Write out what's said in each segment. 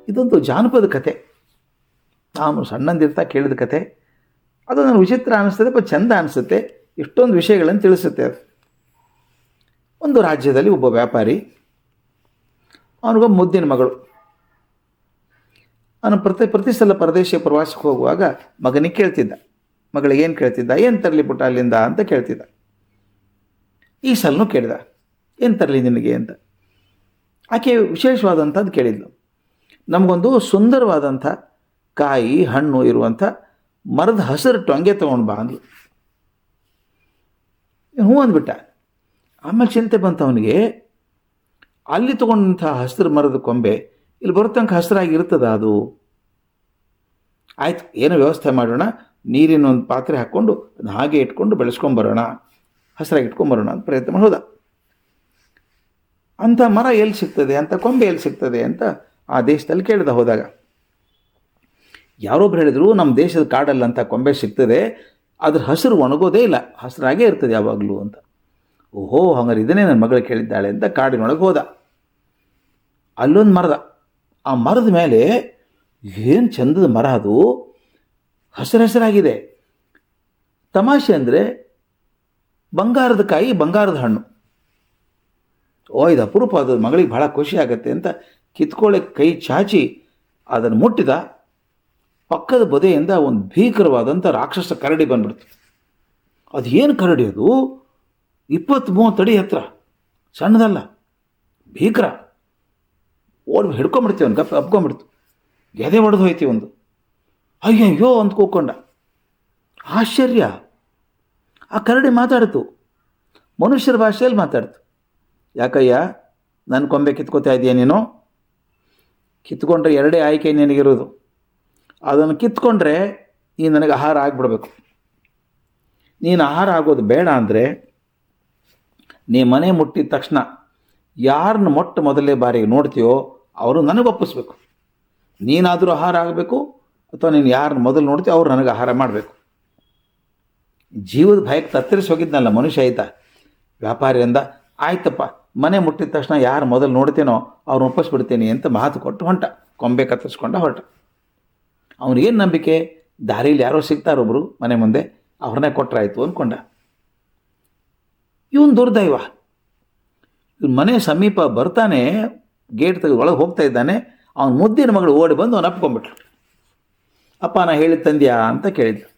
ಇದೊಂದು ಜಾನಪದ ಕತೆ. ನಾನು ಸಣ್ಣಂದಿರ್ತಾ ಕೇಳಿದ ಕತೆ. ಅದು ನನಗೆ ವಿಚಿತ್ರ ಅನ್ನಿಸ್ತದೆ, ಬಟ್ ಚೆಂದ ಅನಿಸುತ್ತೆ. ಇಷ್ಟೊಂದು ವಿಷಯಗಳನ್ನು ತಿಳಿಸುತ್ತೆ ಅದು. ಒಂದು ರಾಜ್ಯದಲ್ಲಿ ಒಬ್ಬ ವ್ಯಾಪಾರಿ, ಅವನಿಗೊಬ್ಬ ಮುದ್ದಿನ ಮಗಳು. ಅವನು ಪ್ರತಿ ಸಲ ಪರದೇಶ ಪ್ರವಾಸಕ್ಕೆ ಹೋಗುವಾಗ ಮಗನಿಗೆ ಕೇಳ್ತಿದ್ದ, ಮಗಳಿಗೇನು ಕೇಳ್ತಿದ್ದ, ಏನು ತರಲಿ ಪುಟ್ಟ ಅಲ್ಲಿಂದ ಅಂತ ಕೇಳ್ತಿದ್ದ. ಈ ಸಲನೂ ಕೇಳಿದ, ಏನು ತರಲಿ ನಿನಗೆ ಅಂತ. ಆಕೆ ವಿಶೇಷವಾದಂಥದ್ದು ಕೇಳಿದ್ಲು. ನಮಗೊಂದು ಸುಂದರವಾದಂಥ ಕಾಯಿ ಹಣ್ಣು ಇರುವಂಥ ಮರದ ಹಸಿರು ಟೊಂಗೆ ತೊಗೊಂಡು ಬಾ ಅಂದ್ಲು. ಹ್ಞೂ ಅಂದ್ಬಿಟ್ಟ. ಆಮೇಲೆ ಚಿಂತೆ ಬಂತು ಅವನಿಗೆ, ಅಲ್ಲಿ ತೊಗೊಂಡಂಥ ಹಸಿರು ಮರದ ಕೊಂಬೆ ಇಲ್ಲಿ ಬರೋ ತನಕ ಹಸಿರಾಗಿ ಇರ್ತದ ಅದು? ಆಯ್ತು, ಏನೋ ವ್ಯವಸ್ಥೆ ಮಾಡೋಣ, ನೀರಿನ ಒಂದು ಪಾತ್ರೆ ಹಾಕ್ಕೊಂಡು ಅದನ್ನ ಹಾಗೆ ಇಟ್ಕೊಂಡು ಬೆಳೆಸ್ಕೊಂಬರೋಣ, ಹಸಿರಾಗಿ ಇಟ್ಕೊಂಬರೋಣ ಅಂತ ಪ್ರಯತ್ನ ಮಾಡಿ ಹೋದ. ಅಂಥ ಮರ ಎಲ್ಲಿ ಸಿಗ್ತದೆ, ಅಂಥ ಕೊಂಬೆ ಎಲ್ಲಿ ಸಿಗ್ತದೆ ಅಂತ ಆ ದೇಶದಲ್ಲಿ ಕೇಳಿದ. ಹೋದಾಗ ಯಾರೊಬ್ರು ಹೇಳಿದರು, ನಮ್ಮ ದೇಶದ ಕಾಡಲ್ಲಂಥ ಕೊಂಬೆ ಸಿಗ್ತದೆ, ಅದ್ರ ಹಸಿರು ಒಣಗೋದೇ ಇಲ್ಲ, ಹಸಿರಾಗೇ ಇರ್ತದೆ ಯಾವಾಗಲೂ ಅಂತ. ಓಹೋ, ಹಂಗಾರೆ ಇದನ್ನೇ ನನ್ನ ಮಗಳು ಕೇಳಿದ್ದಾಳೆ ಅಂತ ಕಾಡಿನೊಳಗೆ ಹೋದ. ಅಲ್ಲೊಂದು ಮರದ, ಆ ಮರದ ಮೇಲೆ ಏನು ಚಂದದ ಮರ ಅದು, ಹಸಿರಾಗಿದೆ. ತಮಾಷೆ ಅಂದರೆ ಬಂಗಾರದ ಕಾಯಿ, ಬಂಗಾರದ ಹಣ್ಣು. ಇದು ಅಪರೂಪ, ಅದು ಮಗಳಿಗೆ ಭಾಳ ಖುಷಿ ಆಗುತ್ತೆ ಅಂತ ಕಿತ್ಕೊಳ್ಳೋಕೆ ಕೈ ಚಾಚಿ ಅದನ್ನು ಮುಟ್ಟಿದ. ಪಕ್ಕದ ಬದೆಯಿಂದ ಒಂದು ಭೀಕರವಾದಂಥ ರಾಕ್ಷಸ ಕರಡಿ ಬಂದ್ಬಿಡ್ತು. ಅದು ಏನು ಕರಡಿ ಅದು, 20-30 ಅಡಿ ಹತ್ರ, ಸಣ್ಣದಲ್ಲ, ಭೀಕರ. ಹಿಡ್ಕೊಂಬಿಡ್ತೀವಿ, ಅವ್ನು ಗಪ್ಪ ಅಪ್ಕೊಂಬಿಡ್ತು. ಎದೆ ಹೊಡೆದು ಹೋಯ್ತೀವಿ ಒಂದು. ಅಯ್ಯಯ್ಯೋ ಅಂತ ಕೂಕೊಂಡ. ಆಶ್ಚರ್ಯ, ಆ ಕರಡಿ ಮಾತಾಡ್ತು, ಮನುಷ್ಯರ ಭಾಷೆಯಲ್ಲಿ ಮಾತಾಡ್ತು. ಯಾಕಯ್ಯ ನನ್ನ ಕೊಂಬೆ ಕಿತ್ಕೋತಾ ಇದೆಯಾ ನೀನು? ಕಿತ್ಕೊಂಡ್ರೆ ಎರಡೇ ಆಯ್ಕೆ ನಿನಗಿರೋದು. ಅದನ್ನು ಕಿತ್ಕೊಂಡ್ರೆ ನೀನು ನನಗೆ ಆಹಾರ ಆಗಿಬಿಡ್ಬೇಕು. ನೀನು ಆಹಾರ ಆಗೋದು ಬೇಡ ಅಂದರೆ ನೀ ಮನೆ ಮುಟ್ಟಿದ ತಕ್ಷಣ ಯಾರನ್ನ ಮೊದಲೇ ಬಾರಿಗೆ ನೋಡ್ತೀಯೋ ಅವರು ನನಗೆ ಒಪ್ಪಿಸ್ಬೇಕು. ನೀನಾದರೂ ಆಹಾರ ಆಗಬೇಕು, ಅಥವಾ ನೀನು ಯಾರನ್ನ ಮೊದಲು ನೋಡ್ತೀಯೋ ಅವ್ರು ನನಗೆ ಆಹಾರ ಮಾಡಬೇಕು. ಜೀವದ ಭಯಕ್ಕೆ ತತ್ತರಿಸಿ ಹೋಗಿದ್ನಲ್ಲ ಮನುಷ್ಯ. ಆಯ್ತಾ, ವ್ಯಾಪಾರಿ ಅಂದ, ಆಯ್ತಪ್ಪ, ಮನೆ ಮುಟ್ಟಿದ ತಕ್ಷಣ ಯಾರು ಮೊದಲು ನೋಡ್ತೇನೋ ಅವ್ರನ್ನ ಒಪ್ಪಿಸ್ಬಿಡ್ತೀನಿ ಅಂತ ಮಾತು ಕೊಟ್ಟು ಹೊಂಟ. ಕೊಂಬೆ ಕತ್ತರಿಸ್ಕೊಂಡ ಹೊರಟ. ಅವನಿಗೇನು ನಂಬಿಕೆ, ದಾರಿಯಲ್ಲಿ ಯಾರೋ ಸಿಗ್ತಾರೊಬ್ಬರು ಮನೆ ಮುಂದೆ, ಅವ್ರನ್ನೇ ಕೊಟ್ಟರಾಯ್ತು ಅಂದ್ಕೊಂಡ. ಇವನು ದುರ್ದೈವ. ಇವನು ಮನೆ ಸಮೀಪ ಬರ್ತಾನೆ, ಗೇಟ್ ತೆಗೆದು ಒಳಗೆ ಹೋಗ್ತಾ ಇದ್ದಾನೆ. ಅವನ ಮುದ್ದಿನ ಮಗಳು ಓಡಿ ಬಂದು ಅವನು ಅಪ್ಕೊಂಡ್ಬಿಟ್ಲು. ಅಪ್ಪ ನಾ ಹೇಳಿದ ತಂದ್ಯಾ ಅಂತ ಕೇಳಿದ್ಲು.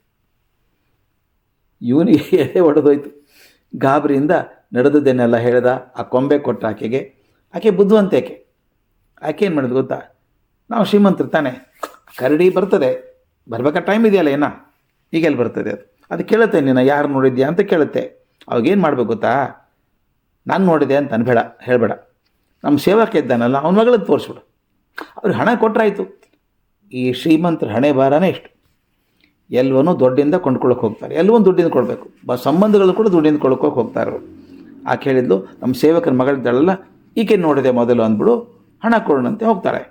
ಇವನಿಗೆ ಎದೆ ಹೊಡೆದೋಯ್ತು. ಗಾಬರಿಯಿಂದ ನಡೆದದ್ದೇನೆಲ್ಲ ಹೇಳ್ದ. ಆ ಕೊಂಬೆ ಕೊಟ್ಟ ಆಕೆಗೆ. ಆಕೆ ಬುದ್ಧಿವಂತೆ. ಆಕೆ ಏನು ಮಾಡಿದ್ ಗೊತ್ತಾ, ನಾವು ಶ್ರೀಮಂತರು ತಾನೆ, ಕರಡಿ ಬರ್ತದೆ, ಬರ್ಬೇಕಾ ಟೈಮ್ ಇದೆಯಲ್ಲ, ಈಗೆಲ್ಲಿ ಬರ್ತದೆ ಅದು ಕೇಳುತ್ತೆ, ನೀನು ಯಾರು ನೋಡಿದ್ಯಾ ಅಂತ ಕೇಳುತ್ತೆ. ಅವಾಗೇನು ಮಾಡ್ಬೇಕು ಗೊತ್ತಾ, ನಾನು ನೋಡಿದೆ ಅಂತ ಅನ್ಬೇಡ, ಹೇಳಬೇಡ. ನಮ್ಮ ಸೇವಕ ಇದ್ದಾನಲ್ಲ ಅವನ ಮಗಳದ್ದು ತೋರಿಸ್ಬಿಡು. ಅವ್ರಿಗೆ ಹಣ ಕೊಟ್ಟರಾಯ್ತು. ಈ ಶ್ರೀಮಂತರ ಹಣೆ ಬಾರನೇ ಇಷ್ಟು. ಎಲ್ಲವನ್ನೂ ದುಡ್ಡಿಂದ ಕೊಂಡ್ಕೊಳ್ಳೋಕೆ ಹೋಗ್ತಾರೆ, ಎಲ್ಲವನ್ನೂ ದುಡ್ಡಿಂದ ಕೊಡಬೇಕು. ಸಂಬಂಧಗಳು ಕೂಡ ದುಡ್ಡಿಂದ ಕೊಂಡ್ಕೊಳ್ಳೋಕೆ ಹೋಗ್ತಾರೆ ಅವರು. ಆಕೆ ಹೇಳಿದ್ಲು, ನಮ್ಮ ಸೇವಕರ ಮಗಳಿದ್ದಾಳಲ್ಲ ಈಕೆ ನೋಡಿದೆ ಮೊದಲು ಅಂದ್ಬಿಡು, ಹಣ ಕೊಡೋಣಂತೆ ಹೋಗ್ತಾಳೆ.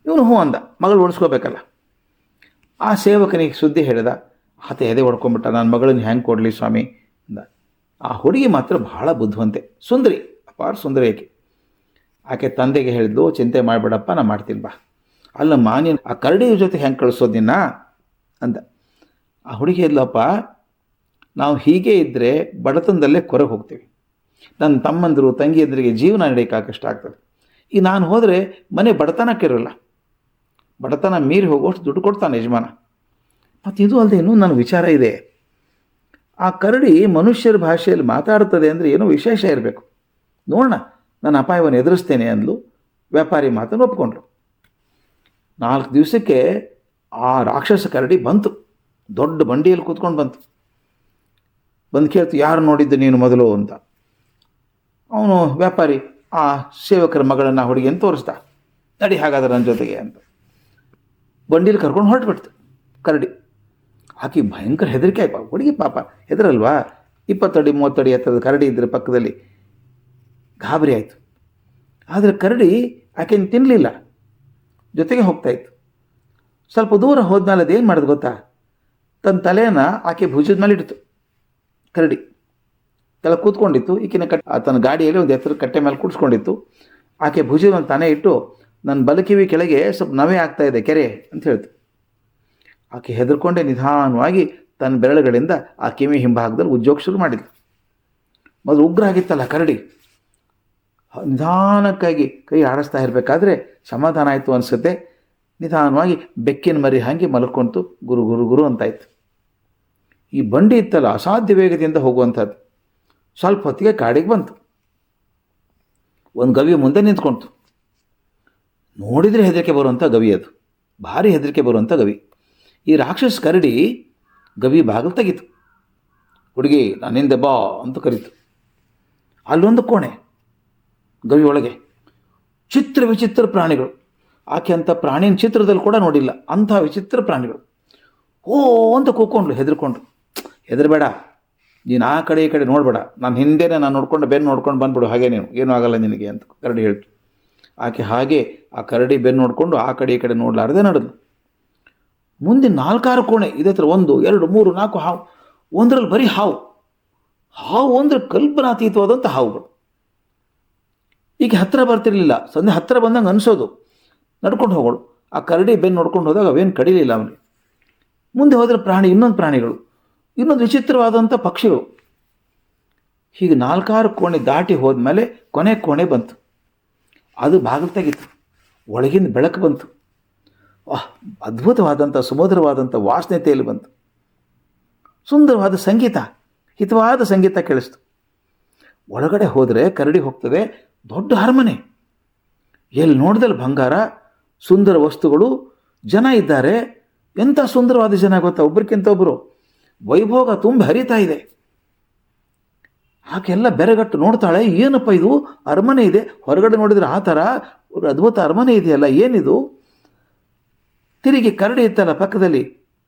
ಇವನು ಹ್ಞೂ ಅಂದ, ಮಗಳು ಉಳಿಸ್ಕೋಬೇಕಲ್ಲ. ಆ ಸೇವಕನಿಗೆ ಸುದ್ದಿ ಹೇಳಿದ. ಆತ ಎದೆ ಹೊಡ್ಕೊಂಬಿಟ್ಟ, ನನ್ನ ಮಗಳನ್ನ ಹೆಂಗೆ ಕೊಡಲಿ ಸ್ವಾಮಿ ಅಂದ. ಆ ಹುಡುಗಿ ಮಾತ್ರ ಬಹಳ ಬುದ್ಧಿವಂತೆ, ಸುಂದರಿ, ಅಪಾರ ಸುಂದರಿ ಆಕೆ. ಆಕೆ ತಂದೆಗೆ ಹೇಳಿದ್ಲು, ಚಿಂತೆ ಮಾಡಬೇಡಪ್ಪ, ನಾ ಮಾಡ್ತೀನಿ ಬಾ. ಅಲ್ಲಮ್ಮ, ನೀನು ಆ ಕರಡಿ ಜೊತೆ ಹೆಂಗೆ ಕಳಿಸೋದು ನಿನ್ನ ಅಂದ. ಆ ಹುಡುಗಿ ಹೇಳಿದ್ಲಪ್ಪ, ನಾವು ಹೀಗೆ ಇದ್ದರೆ ಬಡತನದಲ್ಲೇ ಕೊರಗೆ ಹೋಗ್ತೀವಿ. ನನ್ನ ತಮ್ಮಂದರು ತಂಗಿಯಂದರಿಗೆ ಜೀವನ ನಡೆಯೋಕ್ಕೆ ಕಷ್ಟ ಆಗ್ತದೆ. ಈಗ ನಾನು ಹೋದರೆ ಮನೆ ಬಡತನಕ್ಕಿರೋಲ್ಲ, ಬಡತನ ಮೀರಿ ಹೋಗೋಷ್ಟು ದುಡ್ಡು ಕೊಡ್ತಾನೆ ಯಜಮಾನ. ಮತ್ತು ಇದು ಅಲ್ಲದೆ ಇನ್ನೂ ನನ್ನ ವಿಚಾರ ಇದೆ. ಆ ಕರಡಿ ಮನುಷ್ಯರ ಭಾಷೆಯಲ್ಲಿ ಮಾತಾಡ್ತದೆ ಅಂದರೆ ಏನೋ ವಿಶೇಷ ಇರಬೇಕು, ನೋಡೋಣ, ನಾನು ಅಪಾಯವನ್ನು ಎದುರಿಸ್ತೇನೆ ಅಂದ್ಲು. ವ್ಯಾಪಾರಿ ಮಾತನ್ನು ಒಪ್ಕೊಂಡ್ರು. 4 ದಿವಸಕ್ಕೆ ಆ ರಾಕ್ಷಸ ಕರಡಿ ಬಂತು, ದೊಡ್ಡ ಬಂಡಿಯಲ್ಲಿ ಕೂತ್ಕೊಂಡು ಬಂತು. ಬಂದು ಕೇಳ್ತು, ಯಾರು ನೋಡಿದ್ದು ನೀನು ಮೊದಲು ಅಂತ. ಅವನು ವ್ಯಾಪಾರಿ ಆ ಸೇವಕರ ಮಗಳನ್ನು ಹುಡುಗಿಯನ್ನು ತೋರಿಸ್ದ. ನಡಿ ಹಾಗಾದ್ರೆ ನನ್ನ ಜೊತೆಗೆ ಅಂತ ಬಂಡಿಲಿ ಕರ್ಕೊಂಡು ಹೊರಟುಬಿಡ್ತು ಕರಡಿ. ಆಕೆ ಭಯಂಕರ ಹೆದರಿಕೆ ಆಯ್ತು. ಹುಡುಗಿ ಪಾಪ ಹೆದರಲ್ವಾ, 20 ಅಡಿ 30 ಅಡಿ ಎತ್ತರದ ಕರಡಿ ಇದ್ದರೆ ಪಕ್ಕದಲ್ಲಿ. ಗಾಬರಿ ಆಯಿತು. ಆದರೆ ಕರಡಿ ಆಕೆಯನ್ನು ತಿನ್ನಲಿಲ್ಲ, ಜೊತೆಗೆ ಹೋಗ್ತಾಯಿತ್ತು. ಸ್ವಲ್ಪ ದೂರ ಹೋದ್ಮೇಲೆ ಅದೇನು ಮಾಡೋದು ಗೊತ್ತಾ, ತನ್ನ ತಲೆಯನ್ನು ಆಕೆ ಭುಜದ ಮೇಲೆ ಇಡ್ತು. ಕರಡಿ ತಲೆ ಕೂತ್ಕೊಂಡಿತ್ತು, ಈಕಿನ ತನ್ನ ಗಾಡಿಯಲ್ಲಿ ಒಂದು ಎತ್ತರ ಕಟ್ಟೆ ಮೇಲೆ ಕೂಡಿಸ್ಕೊಂಡಿತ್ತು. ಆಕೆ ಭುಜದ ತಾನೇ ಇಟ್ಟು ನನ್ನ ಬಲಕಿವಿ ಕೆಳಗೆ ಸ್ವಲ್ಪ ನವೆ ಆಗ್ತಾ ಇದೆ ಕೆರೆ ಅಂತ ಹೇಳ್ತು. ಆಕೆ ಹೆದರ್ಕೊಂಡೆ ನಿಧಾನವಾಗಿ ತನ್ನ ಬೆರಳುಗಳಿಂದ ಆ ಕಿವಿ ಹಿಂಭಾಗದಲ್ಲಿ ಉಜ್ಜೋಕೆ ಶುರು ಮಾಡಿದ್ಲು. ಮೊದಲು ಉಗ್ರ ಆಗಿತ್ತಲ್ಲ ಕರಡಿ, ನಿಧಾನಕ್ಕಾಗಿ ಕೈ ಆಡಿಸ್ತಾ ಇರಬೇಕಾದ್ರೆ ಸಮಾಧಾನ ಆಯಿತು ಅನಿಸುತ್ತೆ. ನಿಧಾನವಾಗಿ ಬೆಕ್ಕಿನ ಮರಿ ಹಾಗೆ ಮಲ್ಕೊಂತು, ಗುರು ಗುರು ಗುರು ಅಂತಾಯಿತು. ಈ ಬಂಡಿ ಇತ್ತಲ್ಲ ಅಸಾಧ್ಯ ವೇಗದಿಂದ ಹೋಗುವಂಥದ್ದು. ಸ್ವಲ್ಪ ಹೊತ್ತಿಗೆ ಕಾಡಿಗೆ ಬಂತು. ಒಂದು ಗವಿ ಮುಂದೆ ನಿಂತ್ಕೊಳ್ತು. ನೋಡಿದರೆ ಹೆದರಿಕೆ ಬರುವಂಥ ಗವಿ ಅದು, ಭಾರಿ ಹೆದರಿಕೆ ಬರುವಂಥ ಗವಿ. ಈ ರಾಕ್ಷಸ ಕರಡಿ ಗವಿ ಬಾಗಿಲು ತೆಗಿತು. ಹುಡುಗಿ ನನ್ನಿಂದೆ ಬಾ ಅಂತ ಕರೀತು. ಅಲ್ಲೊಂದು ಕೋಣೆ, ಗವಿ ಒಳಗೆ ಚಿತ್ರ ವಿಚಿತ್ರ ಪ್ರಾಣಿಗಳು. ಆಕೆ ಅಂಥ ಪ್ರಾಣಿನ ಚಿತ್ರದಲ್ಲಿ ಕೂಡ ನೋಡಿಲ್ಲ, ಅಂಥ ವಿಚಿತ್ರ ಪ್ರಾಣಿಗಳು. ಓ ಅಂತ ಕೂಕೊಂಡ್ಲು, ಹೆದರ್ಕೊಂಡ್ರು. ಹೆದರಬೇಡ, ನೀನು ಆ ಕಡೆ ಈ ಕಡೆ ನೋಡಬೇಡ, ನಾನು ಹಿಂದೆನೇ ನಾನು ನೋಡ್ಕೊಂಡು ಬೆನ್ನು ನೋಡ್ಕೊಂಡು ಬಂದ್ಬಿಡು, ಹಾಗೆ ನೀನು ಏನೂ ಆಗಲ್ಲ ನಿನಗೆ ಅಂತ ಕರಡಿ ಹೇಳ್ತು. ಆಕೆ ಹಾಗೆ ಆ ಕರಡಿ ಬೆನ್ನು ನೋಡಿಕೊಂಡು ಆ ಕಡೆ ಈ ಕಡೆ ನೋಡಲಾರದೆ ನಡೆದು. ಮುಂದೆ 4-6 ಕೋಣೆ, ಇದೇ ಥರ 1 2 3 4 ಹಾವು. ಒಂದರಲ್ಲಿ ಬರೀ ಹಾವು ಅಂದರೆ ಕಲ್ಪನಾತೀತವಾದಂಥ ಹಾವುಗಳು. ಈಗ ಹತ್ತಿರ ಬರ್ತಿರ್ಲಿಲ್ಲ, ಸಂದೆ ಹತ್ತಿರ ಬಂದಂಗೆ ಅನಿಸೋದು, ನಡ್ಕೊಂಡು ಹೋಗೋಳು. ಆ ಕರಡಿ ಬೆನ್ನು ನೋಡ್ಕೊಂಡು ಹೋದಾಗ ಅವೇನು ಕಡಿಲಿಲ್ಲ ಅವನಿಗೆ. ಮುಂದೆ ಹೋದರೆ ಪ್ರಾಣಿ, ಇನ್ನೊಂದು ಪ್ರಾಣಿಗಳು, ಇನ್ನೊಂದು ವಿಚಿತ್ರವಾದಂಥ ಪಕ್ಷಿಗಳು. ಹೀಗೆ 4-6 ಕೋಣೆ ದಾಟಿ ಹೋದ್ಮೇಲೆ ಕೊನೆ ಕೋಣೆ ಬಂತು. ಅದು ಬಾಗಿಲು ತೆಗಿತು. ಒಳಗಿಂದ ಬೆಳಕು ಬಂತು. ಅದ್ಭುತವಾದಂಥ ಸುಮಧುರವಾದಂಥ ವಾಸನೆತೆಯಲ್ಲಿ ಬಂತು. ಸುಂದರವಾದ ಸಂಗೀತ, ಹಿತವಾದ ಸಂಗೀತ ಕೇಳಿಸ್ತು. ಒಳಗಡೆ ಹೋದರೆ ಕರಡಿ ಹೋಗ್ತದೆ, ದೊಡ್ಡ ಅರಮನೆ. ಎಲ್ಲಿ ನೋಡಿದಲ್ಲಿ ಬಂಗಾರ, ಸುಂದರ ವಸ್ತುಗಳು, ಜನ ಇದ್ದಾರೆ. ಎಂಥ ಸುಂದರವಾದ ಜನ ಗೊತ್ತಾ, ಒಬ್ಬರಿಗಿಂತ ಒಬ್ಬರು. ವೈಭೋಗ ತುಂಬ ಹರಿತಾ ಇದೆ. ಆಕೆಲ್ಲ ಬೆರಗಟ್ಟು ನೋಡ್ತಾಳೆ, ಏನಪ್ಪ ಇದು ಅರಮನೆ ಇದೆ, ಹೊರಗಡೆ ನೋಡಿದರೆ ಆ ಥರ ಒಂದು ಅದ್ಭುತ ಅರಮನೆ ಇದೆಯಲ್ಲ, ಏನಿದು. ತಿರುಗಿ ಕರಡಿ ಇತ್ತಲ್ಲ ಪಕ್ಕದಲ್ಲಿ,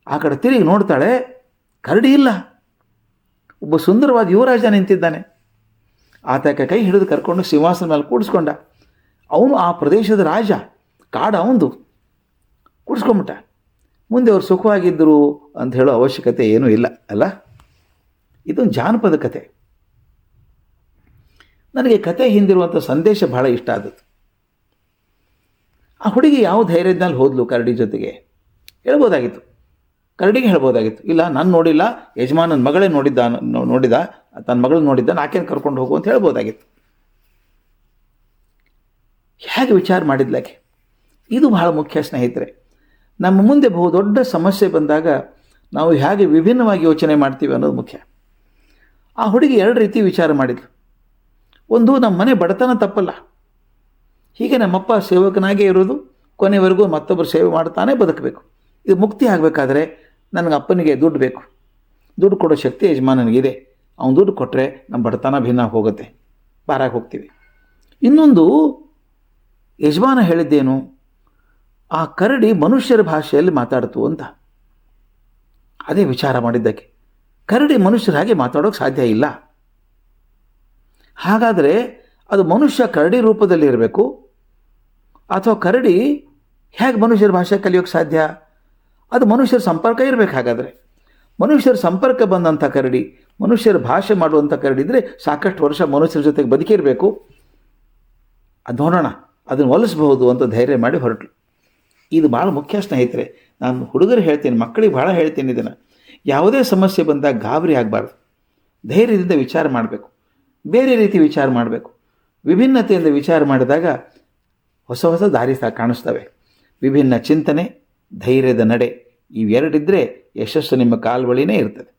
ಆ ಕಡೆ ತಿರುಗಿ ನೋಡ್ತಾಳೆ, ಕರಡಿ ಇಲ್ಲ. ಒಬ್ಬ ಸುಂದರವಾದ ಯುವರಾಜ ನಿಂತಿದ್ದಾನೆ. ಆತಕ್ಕೆ ಕೈ ಹಿಡಿದು ಕರ್ಕೊಂಡು ಸಿಂಹಾಸನ ಮೇಲೆ ಕೂಡಿಸ್ಕೊಂಡ. ಅವನು ಆ ಪ್ರದೇಶದ ರಾಜ, ಕಾಡ ಅವಂದು. ಕೂಡಿಸ್ಕೊಂಬಿಟ್ಟ. ಮುಂದೆ ಅವರು ಸುಖವಾಗಿದ್ದರು ಅಂತ ಹೇಳೋ ಅವಶ್ಯಕತೆ ಏನೂ ಇಲ್ಲ ಅಲ್ಲ. ಇದೊಂದು ಜಾನಪದ ಕತೆ. ನನಗೆ ಕತೆ ಹಿಂದಿರುವಂಥ ಸಂದೇಶ ಬಹಳ ಇಷ್ಟ ಆದದ್ದು. ಆ ಹುಡುಗಿ ಯಾವ ಧೈರ್ಯದಲ್ಲಿ ಹೋದ್ಲು ಕರಡಿ ಜೊತೆಗೆ? ಹೇಳ್ಬೋದಾಗಿತ್ತು, ಕರಡಿಗೆ ಹೇಳ್ಬೋದಾಗಿತ್ತು, ಇಲ್ಲ ನಾನು ನೋಡಿಲ್ಲ, ಯಜಮಾನನ ಮಗಳೇ ನೋಡಿದ್ದ ತನ್ನ ಮಗಳು ನೋಡಿದ್ದ, ನಾಕೇನು ಕರ್ಕೊಂಡು ಹೋಗು ಅಂತ ಹೇಳ್ಬೋದಾಗಿತ್ತು. ಹೇಗೆ ವಿಚಾರ ಮಾಡಿದ್ಲಾಕೆ? ಇದು ಬಹಳ ಮುಖ್ಯ ಸ್ನೇಹಿತರೆ. ನಮ್ಮ ಮುಂದೆ ಬಹುದೊಡ್ಡ ಸಮಸ್ಯೆ ಬಂದಾಗ ನಾವು ಹೇಗೆ ವಿಭಿನ್ನವಾಗಿ ಯೋಚನೆ ಮಾಡ್ತೀವಿ ಅನ್ನೋದು ಮುಖ್ಯ. ಆ ಹುಡುಗಿ 2 ರೀತಿ ವಿಚಾರ ಮಾಡಿದ್ಲು. ಒಂದು, ನಮ್ಮ ಮನೆ ಬಡತನ ತಪ್ಪಲ್ಲ, ಹೀಗೆ ನಮ್ಮಪ್ಪ ಸೇವಕನಾಗೇ ಇರೋದು, ಕೊನೆವರೆಗೂ ಮತ್ತೊಬ್ಬರು ಸೇವೆ ಮಾಡ್ತಾನೆ ಬದುಕಬೇಕು. ಇದು ಮುಕ್ತಿ ಆಗಬೇಕಾದ್ರೆ ನನಗೆ ಅಪ್ಪನಿಗೆ ದುಡ್ಡು ಬೇಕು, ದುಡ್ಡು ಕೊಡೋ ಶಕ್ತಿ ಯಜಮಾನನಿಗಿದೆ, ಅವನು ದುಡ್ಡು ಕೊಟ್ಟರೆ ನಮ್ಮ ಬಡತನ ಭಿನ್ನ ಹೋಗುತ್ತೆ, ಪಾರಾಗಿ ಹೋಗ್ತೀವಿ. ಇನ್ನೊಂದು, ಯಜಮಾನ ಹೇಳಿದ್ದೇನು, ಆ ಕರಡಿ ಮನುಷ್ಯರ ಭಾಷೆಯಲ್ಲಿ ಮಾತಾಡ್ತು ಅಂತ. ಅದೇ ವಿಚಾರ ಮಾಡಿದ್ದಕ್ಕೆ. ಕರಡಿ ಮನುಷ್ಯರ ಹಾಗೆ ಮಾತಾಡೋಕ್ಕೆ ಸಾಧ್ಯ ಇಲ್ಲ. ಹಾಗಾದರೆ ಅದು ಮನುಷ್ಯ ಕರಡಿ ರೂಪದಲ್ಲಿ ಇರಬೇಕು, ಅಥವಾ ಕರಡಿ ಹೇಗೆ ಮನುಷ್ಯರ ಭಾಷೆ ಕಲಿಯೋಕ್ಕೆ ಸಾಧ್ಯ? ಅದು ಮನುಷ್ಯರ ಸಂಪರ್ಕ ಇರಬೇಕು. ಹಾಗಾದರೆ ಮನುಷ್ಯರ ಸಂಪರ್ಕ ಬಂದಂಥ ಕರಡಿ, ಮನುಷ್ಯರ ಭಾಷೆ ಮಾಡುವಂಥ ಕರಡಿ ಇದ್ದರೆ ಸಾಕಷ್ಟು ವರ್ಷ ಮನುಷ್ಯರ ಜೊತೆಗೆ ಬದುಕಿರಬೇಕು. ಅದು ನೋಡೋಣ, ಅದನ್ನು ಒಲಿಸ್ಬಹುದು ಅಂತ ಧೈರ್ಯ ಮಾಡಿ ಹೊರಟಳು. ಇದು ಭಾಳ ಮುಖ್ಯ ಸ್ನೇಹಿತರೆ. ನಾನು ಹುಡುಗರು ಹೇಳ್ತೀನಿ, ಮಕ್ಕಳಿಗೆ ಭಾಳ ಹೇಳ್ತೀನಿ ಇದನ್ನು. ಯಾವುದೇ ಸಮಸ್ಯೆ ಬಂದಾಗ ಗಾಬರಿ ಆಗಬಾರ್ದು, ಧೈರ್ಯದಿಂದ ವಿಚಾರ ಮಾಡಬೇಕು, ಬೇರೆ ರೀತಿ ವಿಚಾರ ಮಾಡಬೇಕು. ವಿಭಿನ್ನತೆಯಿಂದ ವಿಚಾರ ಮಾಡಿದಾಗ ಹೊಸ ಹೊಸ ದಾರಿ ಕಾಣಿಸ್ತವೆ. ವಿಭಿನ್ನ ಚಿಂತನೆ, ಧೈರ್ಯದ ನಡೆ, ಇವೆರಡಿದ್ದರೆ ಯಶಸ್ಸು ನಿಮ್ಮ ಕಾಲ್ಬಳಿನೇ ಇರ್ತದೆ.